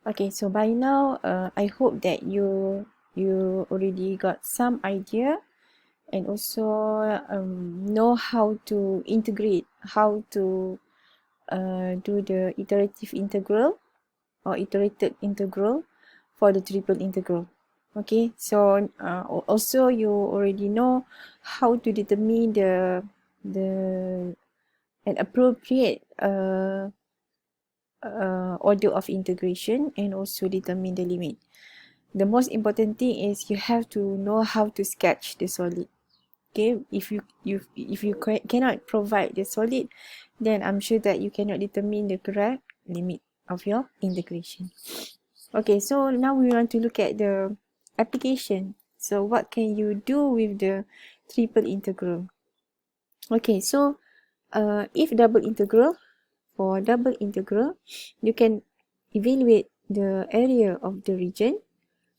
Okay, so by now, I hope that you already got some idea and also know how to integrate, how to do the iterative integral or iterated integral for the triple integral. Okay, so also you already know how to determine the an appropriate order of integration and also determine the limit. The most important thing is you have to know how to sketch the solid. Okay, if you cannot provide the solid, then I'm sure that you cannot determine the correct limit of your integration. Okay, so now we want to look at the application. So what can you do with the triple integral? Okay, so if double integral, for double integral, you can evaluate the area of the region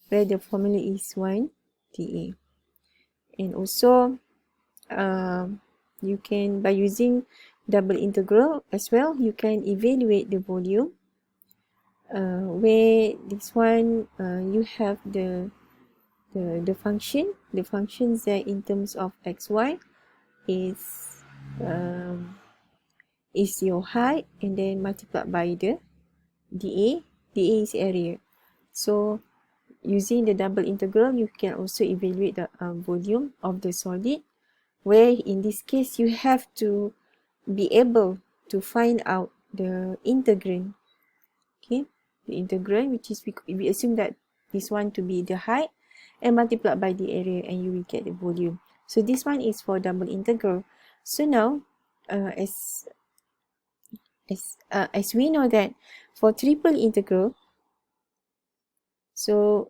where the formula is 1 dA. And also, you can, by using double integral as well, you can evaluate the volume where this one you have the function z in terms of xy is your height, and then multiplied by the dA. dA is area. So using the double integral, you can also evaluate the volume of the solid, where in this case you have to be able to find out the integrand. Okay, the integrand, which is we assume that this one to be the height and multiplied by the area, and you will get the volume. So this one is for double integral. So now as we know that for triple integral, so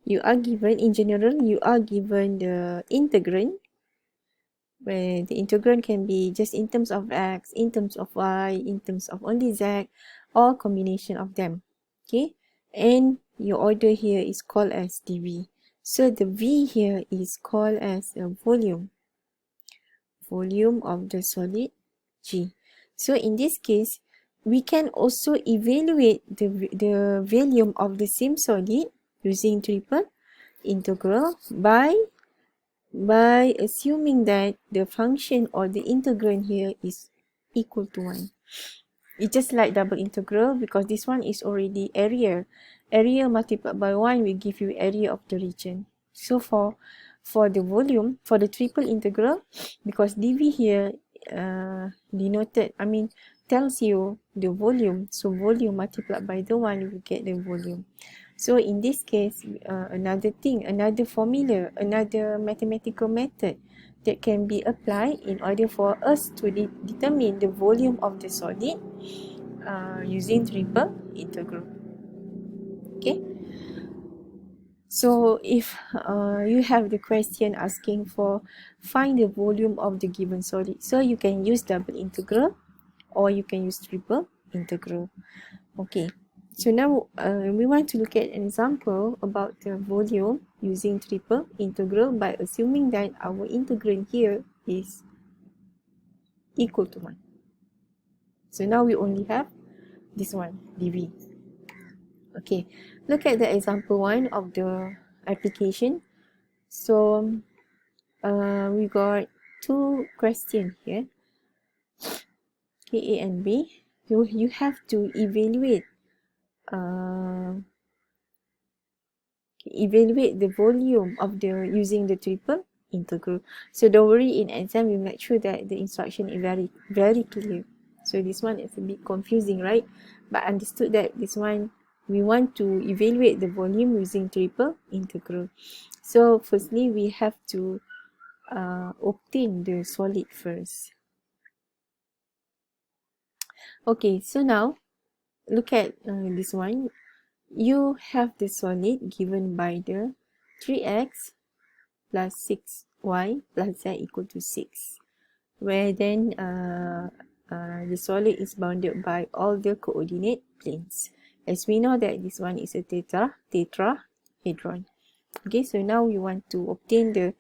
you are given, in general, you are given the integrand, where the integrand can be just in terms of x, in terms of y, in terms of only z, or combination of them. Okay, and your order here is called as dv. So the v here is called as a volume of the solid G. So in this case, we can also evaluate the volume of the same solid using triple integral by assuming that the function or the integrand here is equal to 1. It's just like double integral, because this one is already area. Area multiplied by 1 will give you area of the region. So for the volume, for the triple integral, because dv here tells you the volume, so volume multiplied by the 1, you will get the volume. So in this case, another formula, another mathematical method that can be applied in order for us to determine the volume of the solid using triple integral. Okay. So if you have the question asking for find the volume of the given solid, so you can use double integral or you can use triple integral. Okay, so now we want to look at an example about the volume using triple integral by assuming that our integrand here is equal to 1. So now we only have this one, dv. Okay, look at the example 1 of the application. So we got two questions here, okay, A and B. You have to evaluate the volume of the using the triple integral. So don't worry, in exam we make sure that the instruction is very clear. So this one is a bit confusing, right? But understood that this one we want to evaluate the volume using triple integral. So firstly, we have to obtain the solid first. Okay, so now look at this one. You have the solid given by the 3x plus 6y plus z equal to 6, where then the solid is bounded by all the coordinate planes. As we know that this one is a tetrahedron. Okay, so now we want to obtain the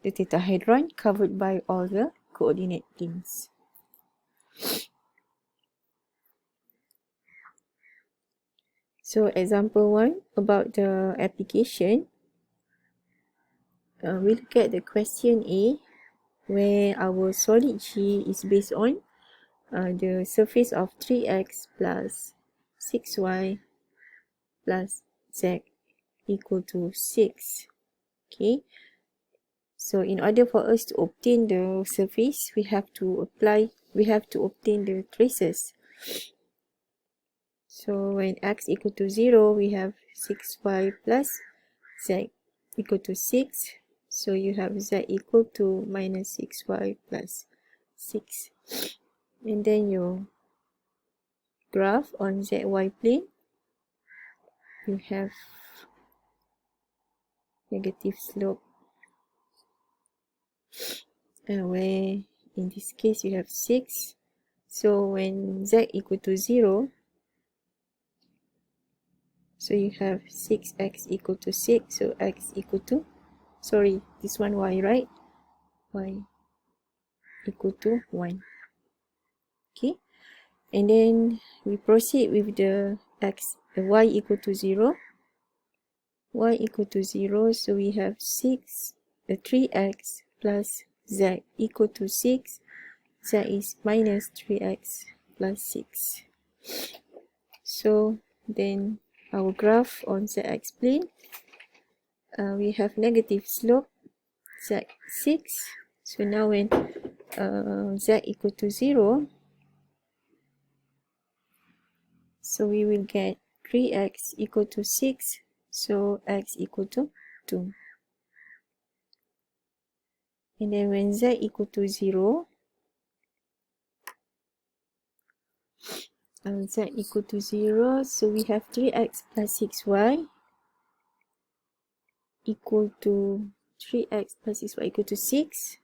tetrahedron covered by all the coordinate planes. So example 1 about the application. We look at the question A, where our solid G is based on the surface of 3x plus 6y plus z equal to 6. Okay, so in order for us to obtain the surface, we have to obtain the traces. So when x equal to 0, we have 6y plus z equal to 6. So you have z equal to minus 6y plus 6. And then your graph on zy plane, you have negative slope, where in this case you have 6. So when z equal to 0, so you have 6x equal to 6, so x equal to, sorry, this one y, right? Y equal to 1. Okay, and then we proceed with the y equal to 0. Y equal to 0, so we have 3x plus z equal to 6. Z is minus 3x plus 6. So then our graph on zx plane, we have negative slope, z6. So now when z equal to 0, so we will get 3x equal to 6, so x equal to 2. And then when z equal to 0, z equal to 0, so we have 3x plus 6y equal to 3x plus 6y equal to 6.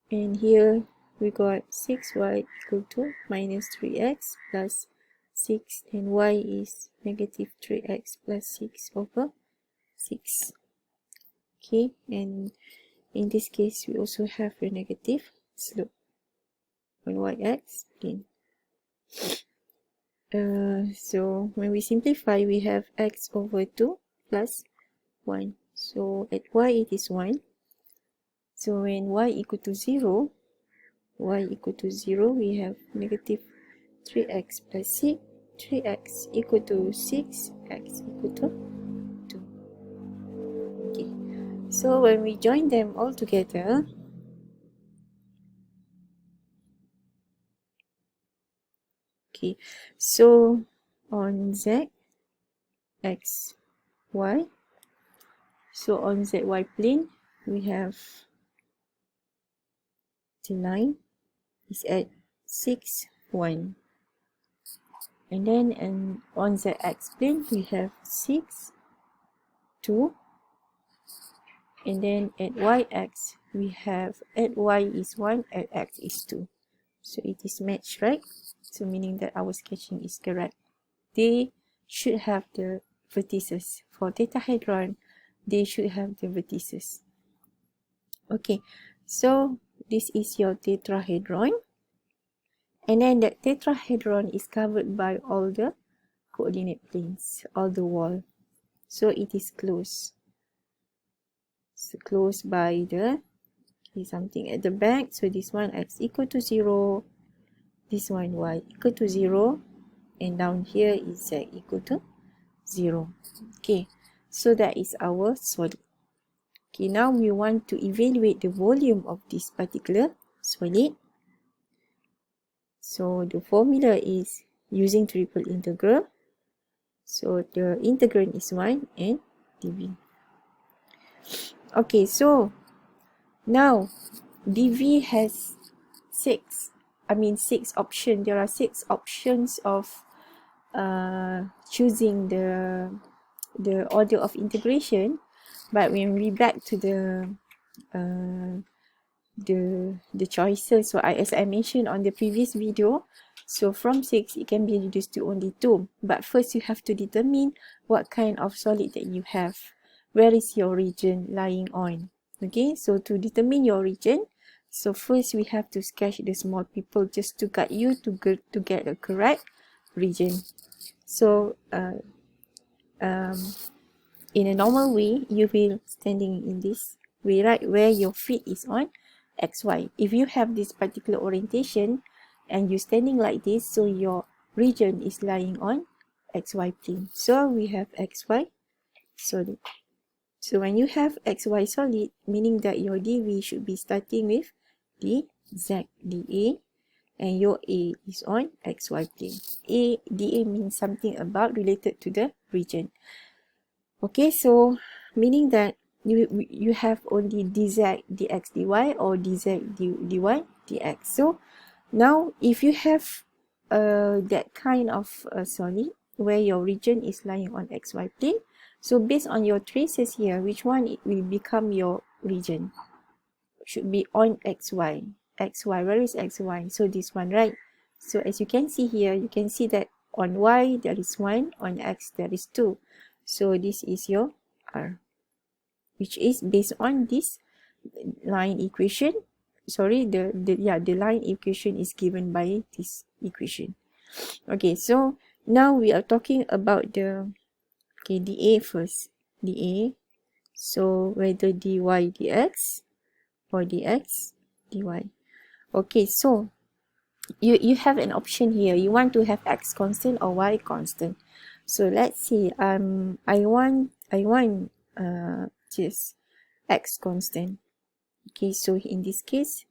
And here we got 6y equal to minus 3x plus 6, and y is negative 3x plus 6 over 6. Okay, and in this case we also have a negative slope on y-axis plane. So when we simplify, we have x over 2 plus 1. So at y it is 1. So when y equal to 0, we have negative 3x plus 6, 3x equal to 6, x equal to 2. Okay, so when we join them all together, okay, so on z, x, y, so on zy plane, we have the line is at 6, 1. And then on the x plane, we have 6, 2. And then at y-axis, we have at y is 1, at x is 2. So it is matched, right? So meaning that our sketching is correct. They should have the vertices. For tetrahedron, they should have the vertices. Okay, so this is your tetrahedron. And then that tetrahedron is covered by all the coordinate planes, all the wall. So it is closed. So closed by the something at the back. So this one x equal to 0, this one y equal to 0, and down here is z equal to 0. Okay, so that is our solid. Okay, now we want to evaluate the volume of this particular solid. So the formula is using triple integral. So the integrand is 1 and dv. Okay, so now dv has 6 options. There are 6 options of choosing the order of integration. But when we back to the choices, so as I mentioned on the previous video, so from 6 it can be reduced to only 2. But first you have to determine what kind of solid that you have. Where is your region lying on? Okay, so to determine your region, so first we have to sketch the small people just to guide you to get a correct region. So in a normal way, you will standing in this way, right, where your feet is on XY. If you have this particular orientation and you're standing like this, so your region is lying on XY plane. So we have XY solid. So when you have XY solid, meaning that your DV should be starting with DZ, DA, and your A is on XY plane. DA means something about related to the region. Okay, so meaning that you have only dz dx dy or dz dy dx. So now if you have that kind of solid where your region is lying on xy plane, so based on your traces here, which one it will become your region? Should be on xy. Where is xy? So this one, right? So as you can see here, you can see that on y there is 1, on x there is 2. So this is your R, which is based on this line equation. Sorry, the line equation is given by this equation. Okay, so now we are talking about the dA first. dA, so whether dy dx or dx dy. Okay, so you have an option here. You want to have x constant or y constant. So let's see. I want just x constant. Okay, so in this case,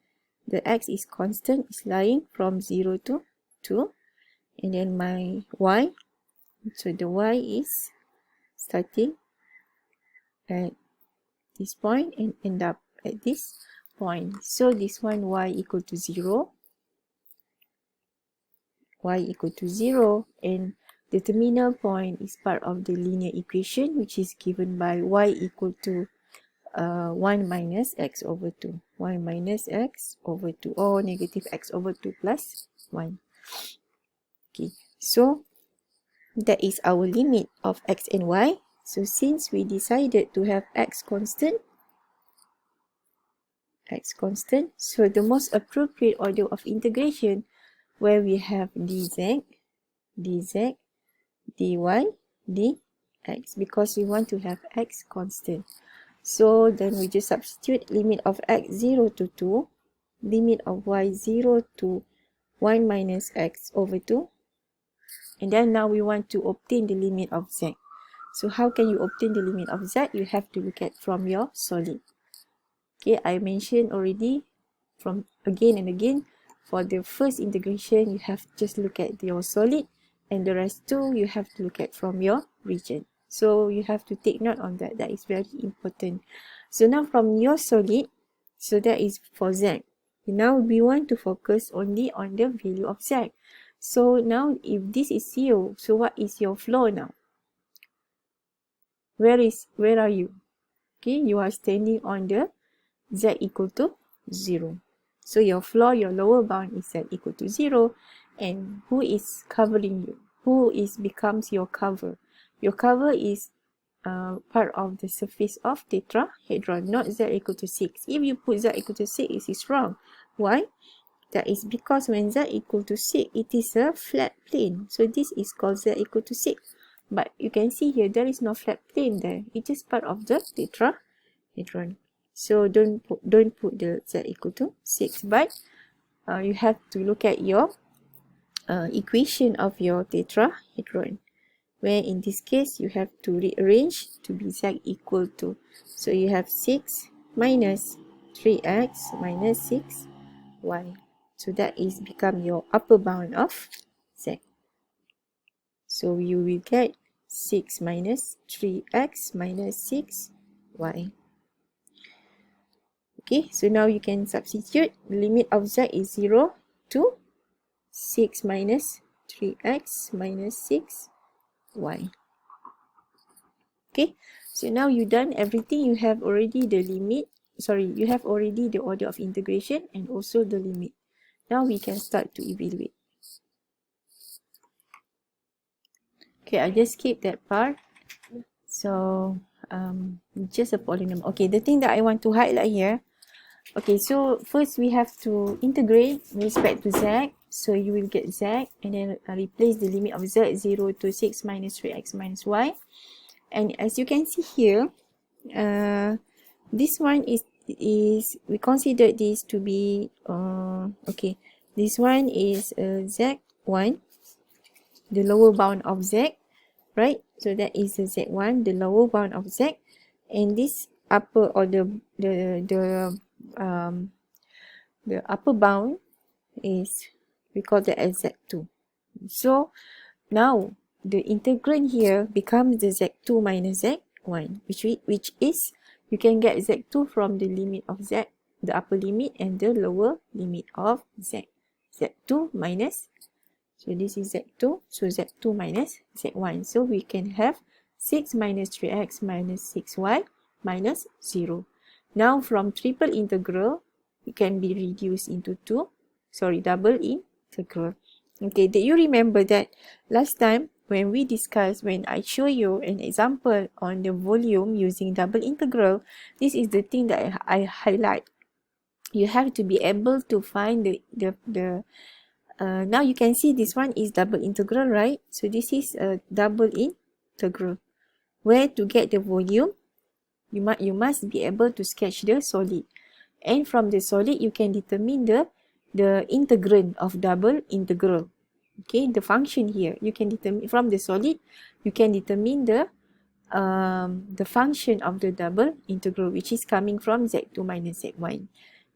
the x is constant, is lying from 0 to 2, and then my y. So the y is starting at this point and end up at this point. So this one, y equal to 0. Y equal to 0, and the terminal point is part of the linear equation, which is given by y equal to 1 minus x over 2. 1 minus x over 2, or negative x over 2 plus 1. Okay, so that is our limit of x and y. So since we decided to have x constant, so the most appropriate order of integration where we have dz, dy, dx, because we want to have x constant. So then we just substitute limit of x 0 to 2, limit of y 0 to 1 minus x over 2, and then now we want to obtain the limit of z. So how can you obtain the limit of z? You have to look at from your solid. Okay, I mentioned already from again and again, for the first integration you have to just look at your solid, and the rest too you have to look at from your region. So you have to take note on that. That is very important. So now from your solid, so that is for z. Now we want to focus only on the value of z. So now if this is 0, so what is your flow now? Where are you? Okay, you are standing on the z equal to 0. So your floor, your lower bound is z equal to 0. And who is covering you? Who becomes your cover? Your cover is part of the surface of tetrahedron, not z equal to 6. If you put z equal to 6, it is wrong. Why? That is because when z equal to 6, it is a flat plane. So this is called z equal to 6. But you can see here, there is no flat plane there. It is part of the tetrahedron. So don't put the z equal to 6. But you have to look at your equation of your tetrahedron, where in this case you have to rearrange to be z equal to, so you have 6 minus 3x minus 6y. So that is become your upper bound of z. So you will get 6 minus 3x minus 6y. Okay, so now you can substitute. The limit of z is 0 to 6 minus 3x minus 6y. Okay, so now you done everything. You have already the limit. Sorry, you have already the order of integration and also the limit. Now we can start to evaluate. Okay, I just skip that part. So just a polynomial. Okay, the thing that I want to highlight here. Okay, so first we have to integrate with respect to z. So you will get z, and then replace the limit of z 0 to 6 minus 3x minus y. And as you can see here, this one is we consider this to be okay, this one is z1, the lower bound of z, right? So that is the z1, the lower bound of z, and this upper, or the upper bound is, we call that as z2. So now the integrand here becomes the z2 minus z1, which is, you can get z2 from the limit of z, the upper limit, and the lower limit of z. z2 minus, so this is z2, so z2 minus z1. So we can have 6 minus 3x minus 6y minus 0. Now from triple integral, it can be reduced into double integral. Okay, did you remember that last time when we discussed, when I show you an example on the volume using double integral, this is the thing that I highlight. You have to be able to find now you can see this one is double integral, right? So this is a double integral. Where to get the volume, you must be able to sketch the solid. And from the solid, you can determine the integrand of double integral. Okay, the function here, you can determine from the solid, you can determine the function of the double integral, which is coming from z2 minus z1.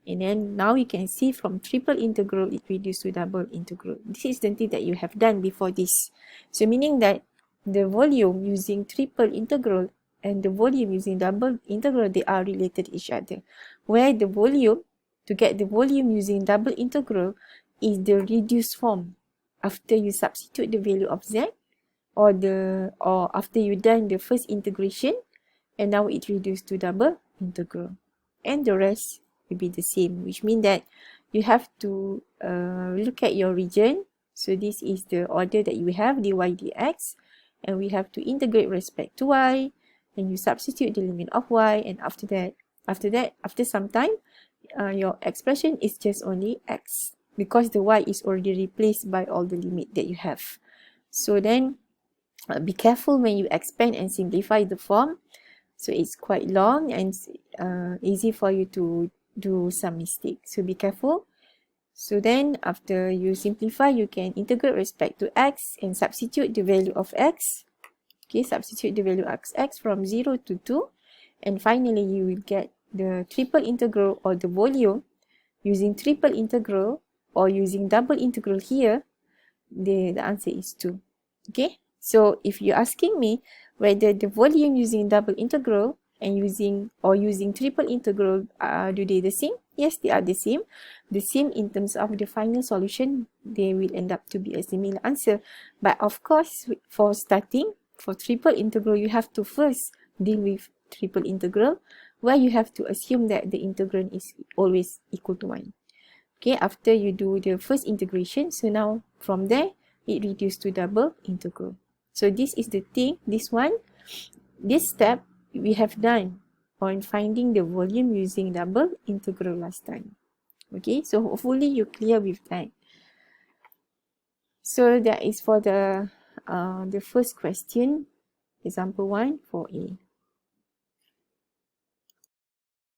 And then now you can see from triple integral, it reduced to double integral. This is the thing that you have done before this. So meaning that the volume using triple integral and the volume using double integral, they are related to each other. Where the volume, to get the volume using double integral, is the reduced form after you substitute the value of z, or after you done the first integration, and now it reduced to double integral, and the rest will be the same, which means that you have to look at your region. So this is the order that you have, dy dx, and we have to integrate respect to y, and you substitute the limit of y, and after some time, your expression is just only x, because the y is already replaced by all the limit that you have. So then be careful when you expand and simplify the form. So it's quite long and easy for you to do some mistakes. So be careful. So then after you simplify, you can integrate respect to x and substitute the value of x. Okay, substitute the value of x from 0 to 2. And finally, you will get the triple integral, or the volume using triple integral or using double integral here. The answer is 2. Okay, so if you're asking me whether the volume using double integral and using triple integral, do they the same? Yes, they are the same. The same in terms of the final solution, they will end up to be a similar answer. But of course, for starting, for triple integral, you have to first deal with triple integral, where you have to assume that the integrand is always equal to 1. Okay, after you do the first integration, so now from there, it reduced to double integral. So this is the thing, this step we have done on finding the volume using double integral last time. Okay, so hopefully you're clear with that. So that is for the first question, example 1 for A.